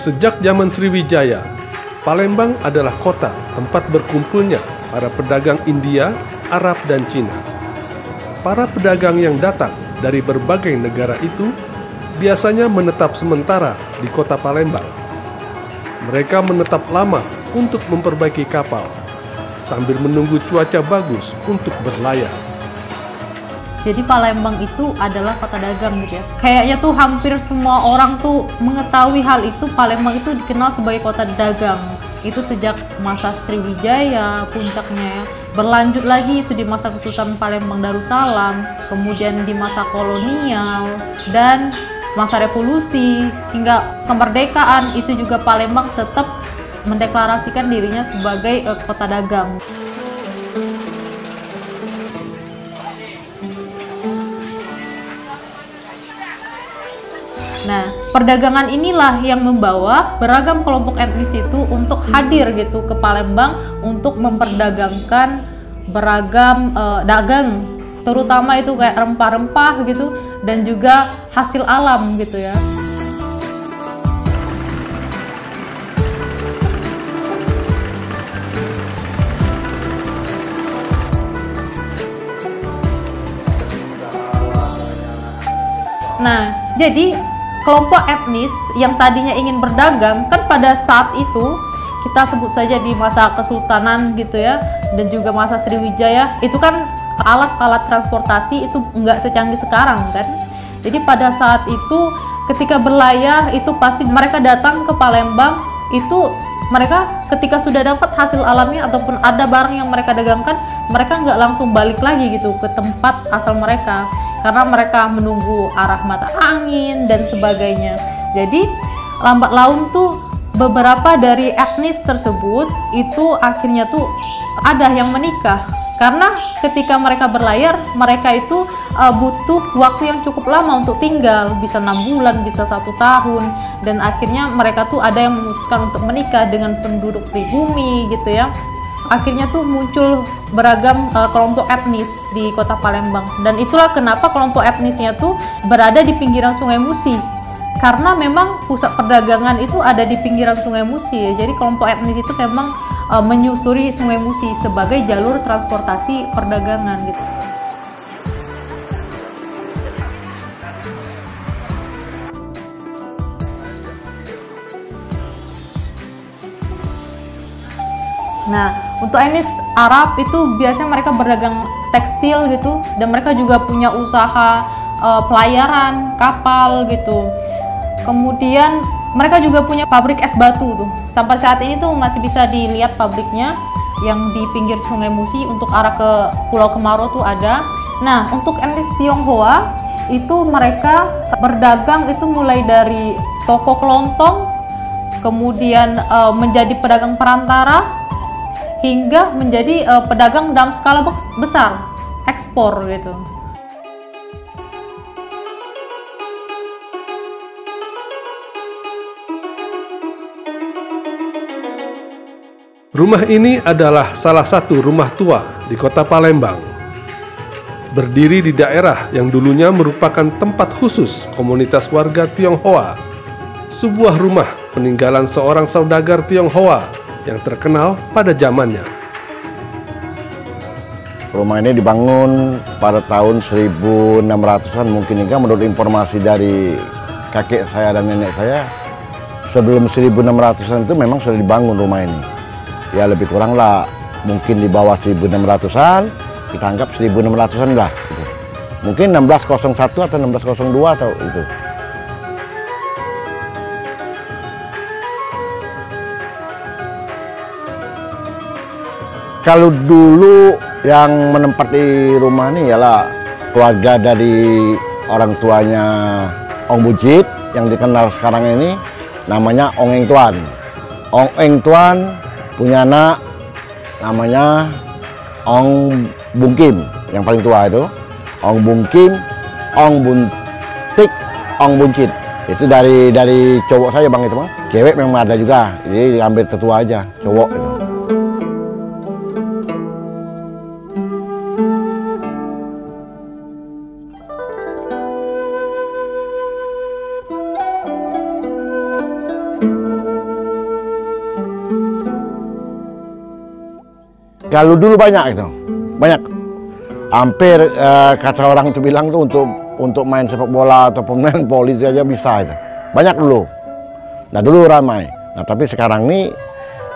Sejak zaman Sriwijaya, Palembang adalah kota tempat berkumpulnya para pedagang India, Arab, dan Cina. Para pedagang yang datang dari berbagai negara itu biasanya menetap sementara di kota Palembang. Mereka menetap lama untuk memperbaiki kapal, sambil menunggu cuaca bagus untuk berlayar. Jadi Palembang itu adalah kota dagang gitu ya. Kayaknya tuh hampir semua orang tuh mengetahui hal itu. Palembang itu dikenal sebagai kota dagang. Itu sejak masa Sriwijaya puncaknya ya. Berlanjut lagi itu di masa Kesultanan Palembang Darussalam, kemudian di masa kolonial dan masa revolusi hingga kemerdekaan itu juga Palembang tetap mendeklarasikan dirinya sebagai kota dagang. Nah, perdagangan inilah yang membawa beragam kelompok etnis itu untuk hadir gitu ke Palembang untuk memperdagangkan beragam dagang, terutama itu kayak rempah-rempah gitu dan juga hasil alam gitu ya. Nah, jadi kelompok etnis yang tadinya ingin berdagang kan pada saat itu kita sebut saja di masa Kesultanan gitu ya, dan juga masa Sriwijaya itu kan alat-alat transportasi itu nggak secanggih sekarang kan. Jadi pada saat itu ketika berlayar itu pasti mereka datang ke Palembang, itu mereka ketika sudah dapat hasil alamnya ataupun ada barang yang mereka dagangkan, mereka nggak langsung balik lagi gitu ke tempat asal mereka, karena mereka menunggu arah mata angin dan sebagainya. Jadi lambat laun tuh beberapa dari etnis tersebut itu akhirnya tuh ada yang menikah, karena ketika mereka berlayar mereka itu butuh waktu yang cukup lama untuk tinggal, bisa 6 bulan, bisa 1 tahun, dan akhirnya mereka tuh ada yang memutuskan untuk menikah dengan penduduk pribumi gitu ya. Akhirnya tuh muncul beragam kelompok etnis di kota Palembang, dan itulah kenapa kelompok etnisnya tuh berada di pinggiran Sungai Musi, karena memang pusat perdagangan itu ada di pinggiran Sungai Musi ya. Jadi kelompok etnis itu memang menyusuri Sungai Musi sebagai jalur transportasi perdagangan gitu. Nah, untuk etnis Arab itu biasanya mereka berdagang tekstil gitu, dan mereka juga punya usaha pelayaran kapal gitu. Kemudian mereka juga punya pabrik es batu tuh. Sampai saat ini tuh masih bisa dilihat pabriknya yang di pinggir Sungai Musi untuk arah ke Pulau Kemaro tuh ada. Nah, untuk etnis Tionghoa itu mereka berdagang itu mulai dari toko kelontong, kemudian menjadi pedagang perantara, hingga menjadi pedagang dalam skala besar, ekspor gitu. Rumah ini adalah salah satu rumah tua di kota Palembang. Berdiri di daerah yang dulunya merupakan tempat khusus komunitas warga Tionghoa. Sebuah rumah peninggalan seorang saudagar Tionghoa yang terkenal pada zamannya. Rumah ini dibangun pada tahun 1600-an mungkin, hingga menurut informasi dari kakek saya dan nenek saya, sebelum 1600-an itu memang sudah dibangun rumah ini. Ya lebih kurang lah, mungkin di bawah 1600-an, kita anggap 1600-an lah. Gitu. Mungkin 1601 atau 1602 atau itu. Kalau dulu yang menempati rumah ini ialah keluarga dari orang tuanya Ong Buncit yang dikenal sekarang ini, namanya Ong Eng Tuan. Ong Eng Tuan punya anak namanya Ong Bungkim, yang paling tua itu. Ong Bungkim, Ong Buntik, Ong Buncit. Itu dari cowok saya bang itu bang. Cewek memang ada juga, jadi diambil tetua aja, cowok itu. Kalau dulu banyak itu, banyak. Hampir kata orang itu bilang tuh untuk main sepak bola atau pemain polisi aja bisa itu. Banyak dulu. Nah dulu ramai. Nah tapi sekarang nih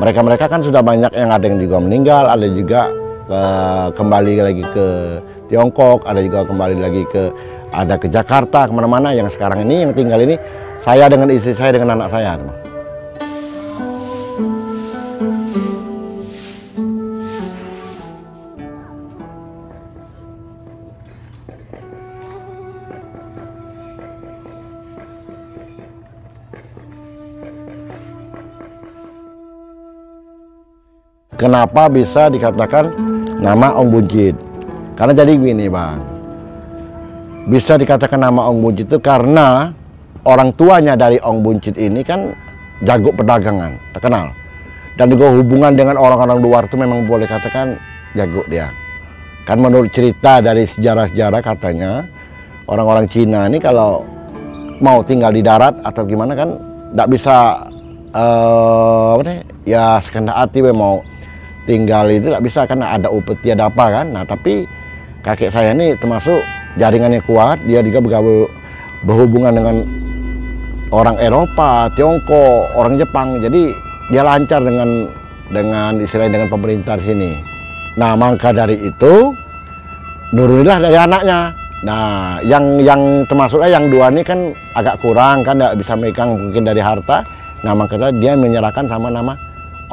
mereka kan sudah banyak, yang ada yang juga meninggal, ada juga kembali lagi ke Tiongkok, ada juga kembali lagi ke Jakarta, kemana-mana. Yang sekarang ini yang tinggal ini saya dengan istri saya dengan anak saya. Kenapa bisa dikatakan nama Ong Buncit? Karena jadi gini Bang, bisa dikatakan nama Ong Buncit itu karena orang tuanya dari Ong Buncit ini kan jago perdagangan, terkenal. Dan juga hubungan dengan orang-orang luar itu memang boleh katakan jago dia. Kan menurut cerita dari sejarah-sejarah katanya, orang-orang Cina ini kalau mau tinggal di darat atau gimana kan tidak bisa ya sekendak hati mau tinggal itu tidak bisa karena ada upeti, ada apa kan. Nah tapi kakek saya ini termasuk jaringannya kuat, dia juga berhubungan dengan orang Eropa, Tiongkok, orang Jepang, jadi dia lancar dengan istilahnya dengan pemerintah di sini. Nah maka dari itu nurunilah dari anaknya. Nah yang termasuknya yang dua ini kan agak kurang kan, tidak bisa megang mungkin dari harta. Nah makanya dia menyerahkan sama nama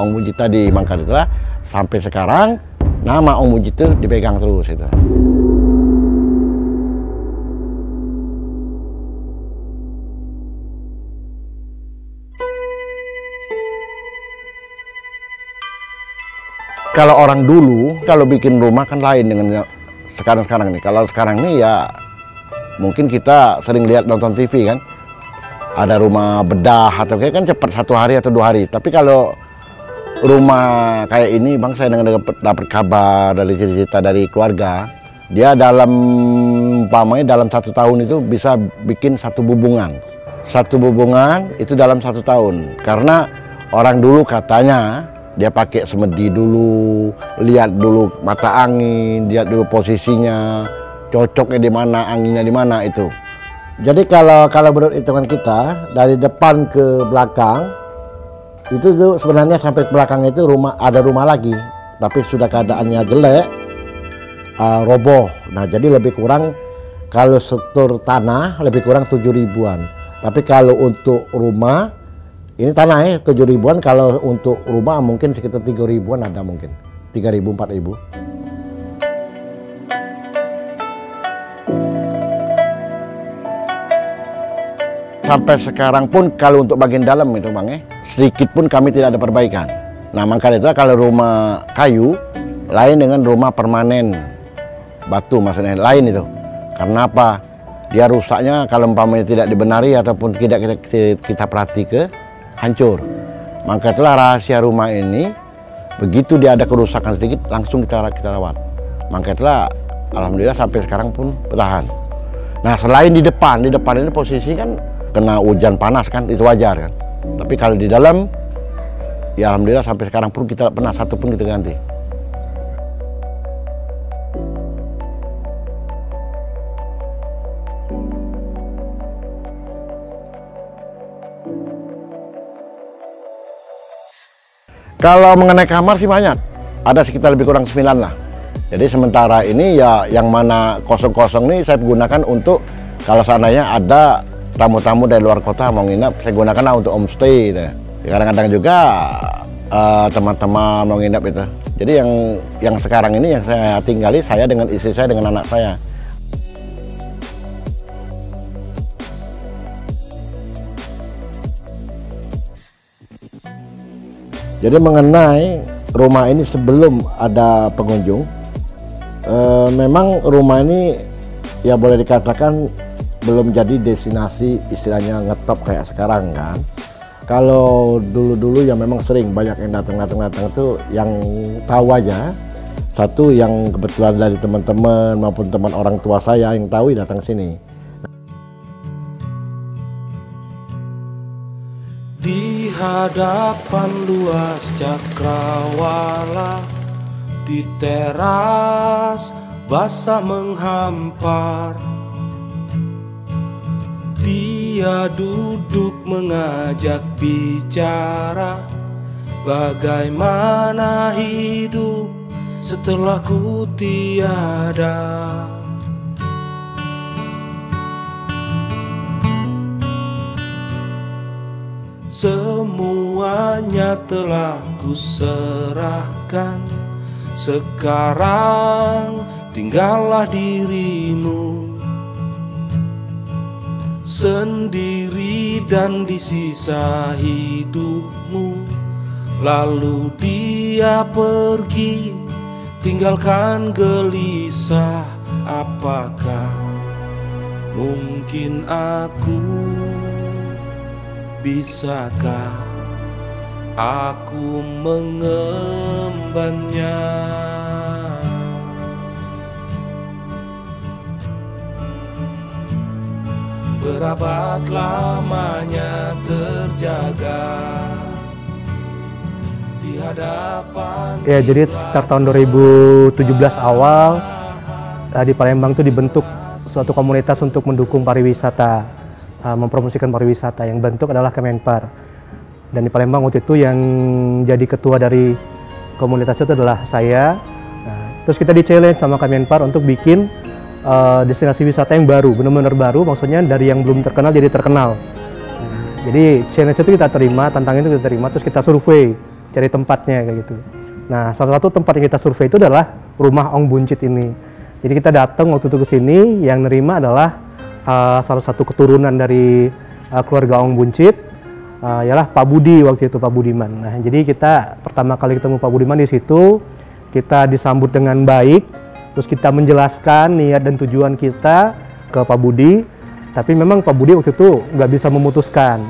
Ong Buncit tadi. Maka itulah sampai sekarang nama Ong Buncit itu dipegang terus itu. Kalau orang dulu kalau bikin rumah kan lain dengan sekarang nih. Kalau sekarang nih ya mungkin kita sering lihat nonton TV kan, ada rumah bedah atau kayak kan cepat 1 hari atau 2 hari. Tapi kalau rumah kayak ini Bang, saya dapat kabar dari cerita dari keluarga, dia umpamanya dalam 1 tahun itu bisa bikin 1 bubungan. 1 bubungan itu dalam 1 tahun. Karena orang dulu katanya dia pakai semedi dulu, lihat dulu mata angin, lihat dulu posisinya, cocoknya di mana, anginnya di mana itu. Jadi kalau menurut hitungan kita dari depan ke belakang itu tuh sebenarnya sampai ke belakang itu ada rumah lagi, tapi sudah keadaannya jelek, roboh. Nah jadi lebih kurang kalau struktur tanah lebih kurang 7 ribuan. Tapi kalau untuk rumah ini tanah ya 7 ribuan, kalau untuk rumah mungkin sekitar 3 ribuan ada mungkin 3.000 4.000. Sampai sekarang pun kalau untuk bagian dalam itu Bang sedikit pun kami tidak ada perbaikan. Nah maka itu kalau rumah kayu lain dengan rumah permanen batu, maksudnya lain itu. Karena apa? Dia rusaknya kalau umpamanya tidak dibenari ataupun tidak kita perhatikan hancur. Maka itulah rahasia rumah ini, begitu dia ada kerusakan sedikit langsung kita rawat. Maka itulah alhamdulillah sampai sekarang pun bertahan. Nah selain di depan ini posisi kan kena hujan panas kan, itu wajar kan. Tapi kalau di dalam ya alhamdulillah sampai sekarang pun kita pernah 1 pun kita ganti. Kalau mengenai kamar sih banyak, ada sekitar lebih kurang 9 lah. Jadi sementara ini ya yang mana kosong-kosong nih saya gunakan untuk kalau seandainya ada tamu-tamu dari luar kota mau nginap, saya gunakan untuk homestay gitu. Kadang-kadang juga teman-teman mau nginap itu. Jadi yang sekarang ini yang saya tinggali, saya dengan istri saya dengan anak saya. Jadi mengenai rumah ini sebelum ada pengunjung, memang rumah ini ya boleh dikatakan belum jadi destinasi istilahnya ngetop kayak sekarang kan. Kalau dulu-dulu ya memang sering banyak yang datang itu yang tahu aja. Satu yang kebetulan dari teman-teman maupun teman orang tua saya yang tahu datang sini. Di hadapan luas cakrawala Di teras basah menghampar, dia duduk mengajak bicara, bagaimana hidup setelah ku tiada. Semuanya telah ku serahkan, sekarang tinggallah dirimu sendiri dan di sisa hidupmu. Lalu dia pergi, tinggalkan gelisah. Apakah mungkin aku, bisakah aku mengembannya? Berabad lamanya terjaga di hadapan. Ya, jadi sekitar tahun 2017 awal di Palembang itu dibentuk suatu komunitas untuk mendukung pariwisata, mempromosikan pariwisata. Yang bentuk adalah Kemenpar. Dan di Palembang waktu itu yang jadi ketua dari komunitas itu adalah saya. Terus kita di-challenge sama Kemenpar untuk bikin destinasi wisata yang baru, benar-benar baru, maksudnya dari yang belum terkenal jadi terkenal. Jadi challenge itu kita terima, tantangan itu kita terima, terus kita survei, cari tempatnya kayak gitu. Nah, salah satu tempat yang kita survei itu adalah rumah Ong Buncit ini. Jadi kita datang waktu itu ke sini, yang nerima adalah salah satu keturunan dari keluarga Ong Buncit, ialah Pak Budi waktu itu, Pak Budiman. Nah, jadi kita pertama kali ketemu Pak Budiman di situ, kita disambut dengan baik, terus kita menjelaskan niat dan tujuan kita ke Pak Budi. Tapi memang Pak Budi waktu itu nggak bisa memutuskan,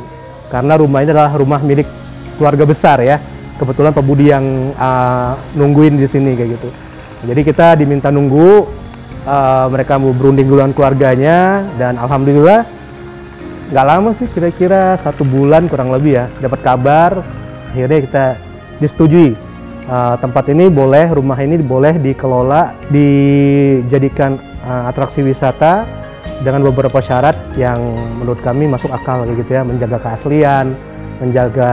karena rumah ini adalah rumah milik keluarga besar ya. Kebetulan Pak Budi yang nungguin di sini kayak gitu. Jadi kita diminta nunggu, mereka mau berunding duluan keluarganya, dan alhamdulillah nggak lama sih, kira-kira 1 bulan kurang lebih ya, dapat kabar, akhirnya kita disetujui. Tempat ini boleh, rumah ini boleh dikelola, dijadikan atraksi wisata dengan beberapa syarat yang menurut kami masuk akal kayak gitu ya, menjaga keaslian, menjaga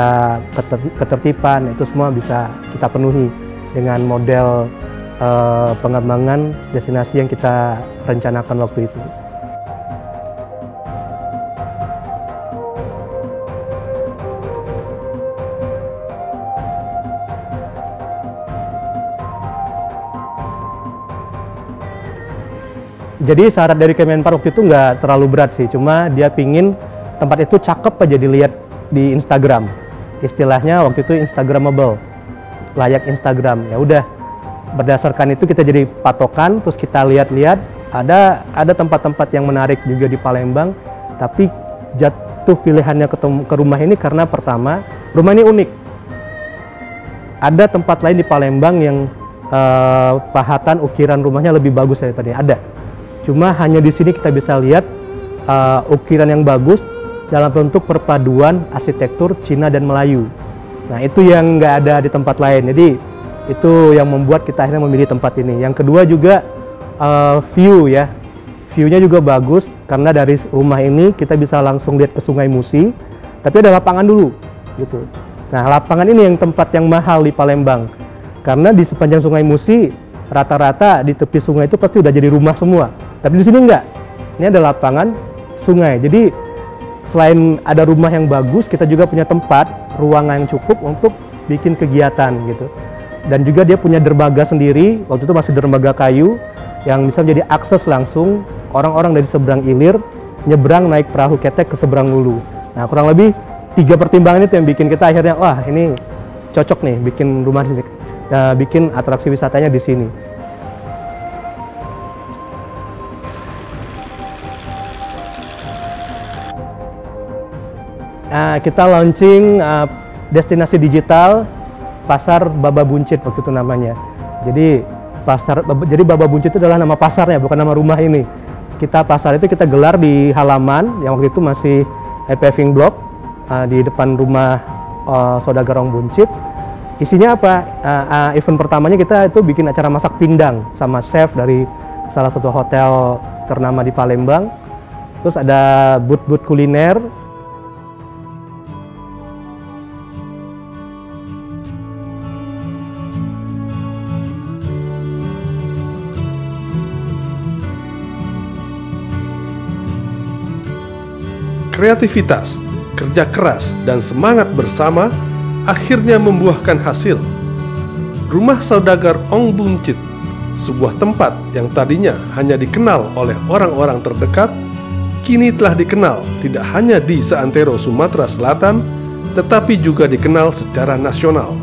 ketertiban, itu semua bisa kita penuhi dengan model pengembangan destinasi yang kita rencanakan waktu itu. Jadi syarat dari Kemenpar waktu itu nggak terlalu berat sih, cuma dia pingin tempat itu cakep aja dilihat di Instagram. Istilahnya waktu itu Instagramable, layak Instagram. Ya udah, berdasarkan itu kita jadi patokan, terus kita lihat-lihat ada tempat-tempat yang menarik juga di Palembang, tapi jatuh pilihannya ke rumah ini karena pertama, rumah ini unik. Ada tempat lain di Palembang yang pahatan ukiran rumahnya lebih bagus daripada ini, ada. Cuma hanya di sini kita bisa lihat ukiran yang bagus dalam bentuk perpaduan arsitektur Cina dan Melayu. Nah, itu yang nggak ada di tempat lain. Jadi itu yang membuat kita akhirnya memilih tempat ini. Yang kedua juga view ya. View-nya juga bagus karena dari rumah ini kita bisa langsung lihat ke Sungai Musi, tapi ada lapangan dulu gitu. Nah, lapangan ini yang tempat yang mahal di Palembang. Karena di sepanjang Sungai Musi rata-rata di tepi sungai itu pasti udah jadi rumah semua. Tapi di sini enggak. Ini ada lapangan, sungai. Jadi selain ada rumah yang bagus, kita juga punya tempat, ruangan yang cukup untuk bikin kegiatan gitu. Dan juga dia punya dermaga sendiri, waktu itu masih dermaga kayu, yang bisa menjadi akses langsung orang-orang dari seberang Ilir, nyebrang naik perahu ketek ke seberang Hulu. Nah, kurang lebih 3 pertimbangan itu yang bikin kita akhirnya, wah ini cocok nih bikin rumah di sini, bikin atraksi wisatanya di sini. Kita launching destinasi digital Pasar Baba Buncit waktu itu namanya. Jadi Baba Buncit itu adalah nama pasarnya, bukan nama rumah ini. Pasar itu kita gelar di halaman yang waktu itu masih paving block di depan rumah saudagar Ong Buncit. Isinya apa? Event pertamanya kita itu bikin acara masak pindang sama chef dari salah satu hotel ternama di Palembang. Terus ada booth-booth kuliner. Kreativitas, kerja keras, dan semangat bersama akhirnya membuahkan hasil. Rumah Saudagar Ong Buncit, sebuah tempat yang tadinya hanya dikenal oleh orang-orang terdekat, kini telah dikenal tidak hanya di seantero Sumatera Selatan, tetapi juga dikenal secara nasional.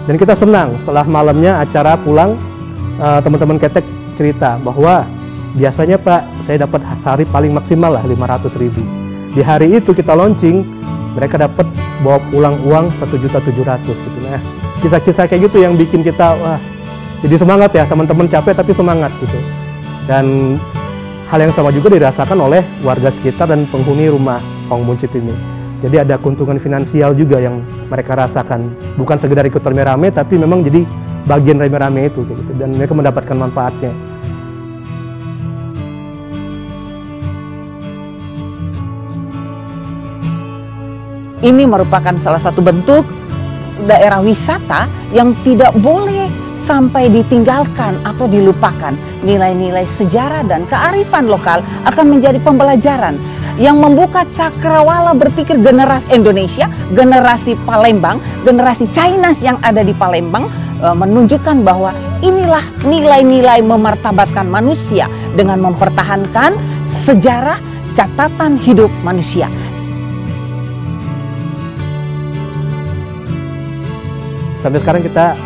Dan kita senang setelah malamnya acara pulang, teman-teman ketek cerita bahwa biasanya Pak, saya dapat sehari paling maksimal lah 500.000. Di hari itu kita launching, mereka dapat bawa pulang uang 1.700.000 gitu. Nah, kisah-kisah kayak gitu yang bikin kita wah, jadi semangat ya, teman-teman capek tapi semangat gitu. Dan hal yang sama juga dirasakan oleh warga sekitar dan penghuni rumah Ong Buncit ini. Jadi ada keuntungan finansial juga yang mereka rasakan. Bukan sekedar ikut rame-rame, tapi memang jadi bagian rame-rame itu kayak gitu. Dan mereka mendapatkan manfaatnya. Ini merupakan salah satu bentuk daerah wisata yang tidak boleh sampai ditinggalkan atau dilupakan. Nilai-nilai sejarah dan kearifan lokal akan menjadi pembelajaran yang membuka cakrawala berpikir generasi Indonesia, generasi Palembang, generasi Chinese yang ada di Palembang, menunjukkan bahwa inilah nilai-nilai memartabatkan manusia dengan mempertahankan sejarah catatan hidup manusia. Sampai sekarang kita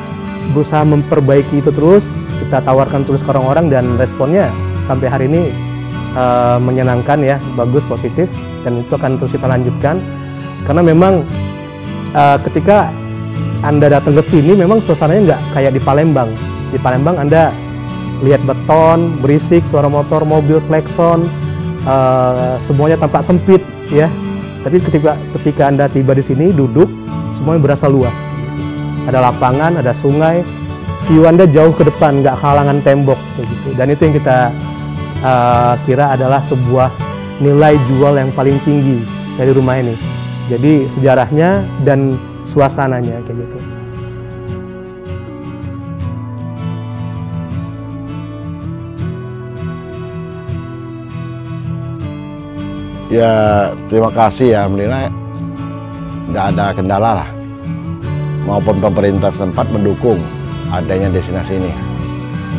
berusaha memperbaiki itu terus, kita tawarkan terus ke orang-orang dan responnya sampai hari ini menyenangkan ya, bagus, positif, dan itu akan terus kita lanjutkan. Karena memang ketika Anda datang ke sini memang suasananya nggak kayak di Palembang. Di Palembang Anda lihat beton, berisik, suara motor, mobil, klakson, semuanya tampak sempit ya. Tapi ketika Anda tiba di sini, duduk, semuanya berasa luas. Ada lapangan, ada sungai, view Anda jauh ke depan, nggak halangan tembok gitu. Dan itu yang kita kira adalah sebuah nilai jual yang paling tinggi dari rumah ini. Jadi sejarahnya dan suasananya kayak gitu. Ya terima kasih ya, alhamdulillah nggak ada kendala lah. Maupun pemerintah setempat mendukung adanya destinasi ini.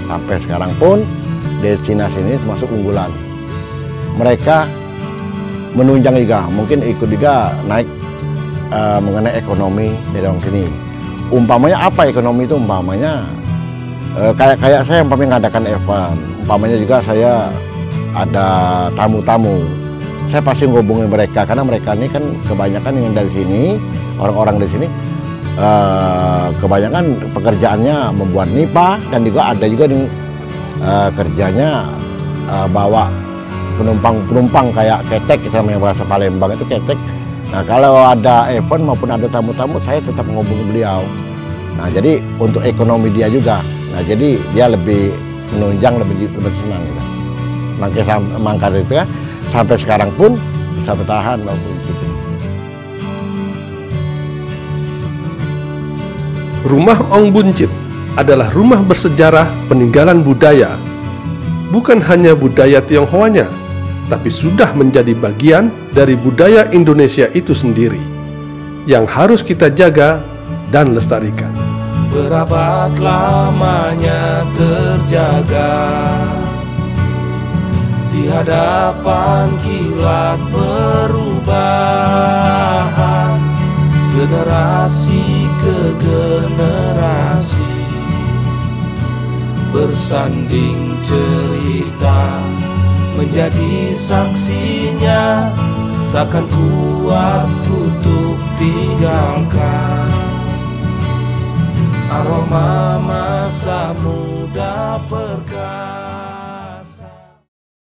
Sampai sekarang pun destinasi ini termasuk unggulan. Mereka menunjang juga, mungkin ikut juga naik mengenai ekonomi dari orang sini. Umpamanya apa ekonomi itu? Umpamanya kayak saya yang mengadakan event. Umpamanya juga saya ada tamu-tamu. Saya pasti menghubungi mereka karena mereka ini kan kebanyakan yang dari sini, orang-orang di sini kebanyakan pekerjaannya membuat nipah dan juga ada juga yang kerjanya bawa penumpang kayak ketek, namanya bahasa Palembang itu ketek. Nah kalau ada event maupun ada tamu-tamu saya tetap menghubungi beliau. Nah jadi untuk ekonomi dia juga, nah jadi dia lebih menunjang, lebih senang gitu. Makanya itu kan sampai sekarang pun bisa bertahan maupun gitu. Rumah Ong Buncit adalah rumah bersejarah peninggalan budaya. Bukan hanya budaya Tionghoanya, tapi sudah menjadi bagian dari budaya Indonesia itu sendiri, yang harus kita jaga dan lestarikan. Berabad lamanya terjaga di hadapan kilat perubahan, generasi ke generasi bersanding cerita, menjadi saksinya, takkan kuat kutuk tinggalkan aroma masa muda perkasa.